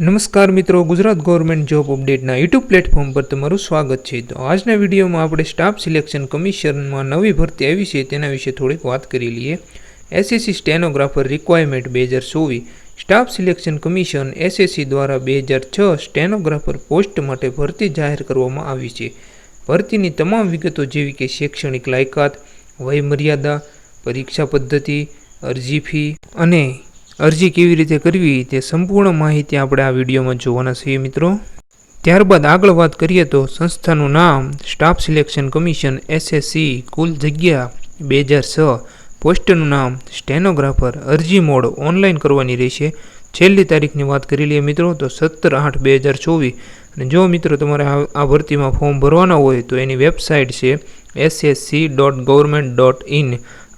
નમસ્કાર મિત્રો, Gujarat government job અપડેટના યુટ્યુબ પ્લેટફોર્મ પર તમારું સ્વાગત છે। તો આજના વિડીયોમાં આપણે સ્ટાફ સિલેક્શન કમિશનમાં નવી ભરતી આવી છે તેના વિશે થોડીક વાત કરી લઈએ। SSC stenographer requirement 2024 staff selection commission SSC દ્વારા 2006 સ્ટેનોગ્રાફર પોસ્ટ માટે ભરતી જાહેર કરવામાં આવી છે। ભરતીની તમામ વિગતો જેવી કે શૈક્ષણિક લાયકાત, વયમર્યાદા, પરીક્ષા પદ્ધતિ, અરજી ફી અને અરજી કેવી રીતે કરવી તે સંપૂર્ણ માહિતી આપણે આ વિડીયોમાં જોવાના છીએ મિત્રો। ત્યારબાદ આગળ વાત કરીએ તો સંસ્થાનું નામ સ્ટાફ સિલેક્શન કમિશન એસએસસી, કુલ જગ્યા 2006, પોસ્ટનું નામ સ્ટેનોગ્રાફર, અરજી મોડ ઓનલાઈન કરવાની રહેશે। છેલ્લી તારીખની વાત કરી લઈએ મિત્રો તો 17/8/2024। અને જો મિત્રો તમારે આ ભરતીમાં ફોર્મ ભરવાના હોય તો એની વેબસાઇટ છે ssc.government.in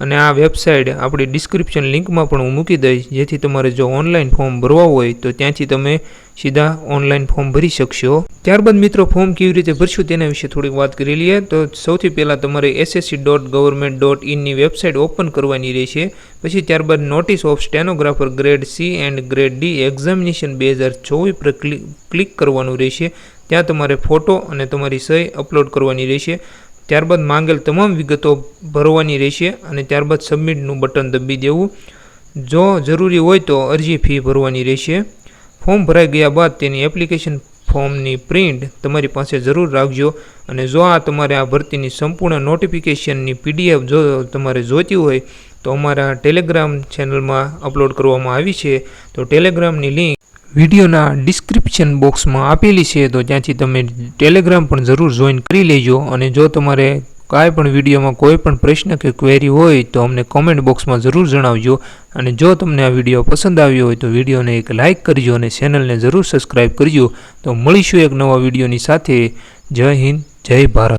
અને આ વેબસાઇટ આપણી ડિસ્ક્રિપ્શન લિંકમાં પણ હું મૂકી દઈશ, જેથી તમારે જો ઓનલાઈન ફોર્મ ભરવા હોય તો ત્યાંથી તમે સીધા ઓનલાઈન ફોર્મ ભરી શકશો। ત્યારબાદ મિત્રો ફોર્મ કેવી રીતે ભરશું તેના વિશે થોડીક વાત કરી લઈએ તો સૌથી પહેલાં તમારે ssc.government.in વેબસાઇટ ઓપન કરવાની રહેશે। પછી ત્યારબાદ notice of stenographer grade C and grade D examination 2024 પર ક્લિક કરવાનું રહેશે। ત્યાં તમારે ફોટો અને તમારી સહી અપલોડ કરવાની રહેશે। ત્યારબાદ માંગેલ તમામ વિગતો ભરવાની રહેશે અને ત્યારબાદ સબમિટનું બટન દબી દેવું। જો જરૂરી હોય તો અરજી ફી ભરવાની રહેશે। ફોર્મ ભરાઈ ગયા બાદ તેની એપ્લિકેશન ફોર્મની પ્રિન્ટ તમારી પાસે જરૂર રાખજો। અને જો તમારે આ ભરતીની સંપૂર્ણ નોટિફિકેશનની PDF જો તમારે જોઈતી હોય તો અમારા ટેલિગ્રામ ચેનલમાં અપલોડ કરવામાં આવી છે। તો ટેલિગ્રામની લિંક વિડીયોના ડિસ્ક્રિપ્શન બોક્સમાં આપેલી છે, તો ત્યાંથી તમે ટેલિગ્રામ પણ જરૂર જોઈન કરી લેજો। અને જો તમારે કાંઈ પણ વિડીયોમાં કોઈ પણ પ્રશ્ન કે ક્વેરી હોય તો અમને કોમેન્ટ બોક્સમાં જરૂર જણાવજો। અને જો તમને આ વિડીયો પસંદ આવ્યો હોય તો વિડીયોને એક લાઇક કરજો અને ચેનલને જરૂર સબસ્ક્રાઈબ કરજો। તો મળીશું એક નવા વિડીયોની સાથે। જય હિન્દ, જય ભારત।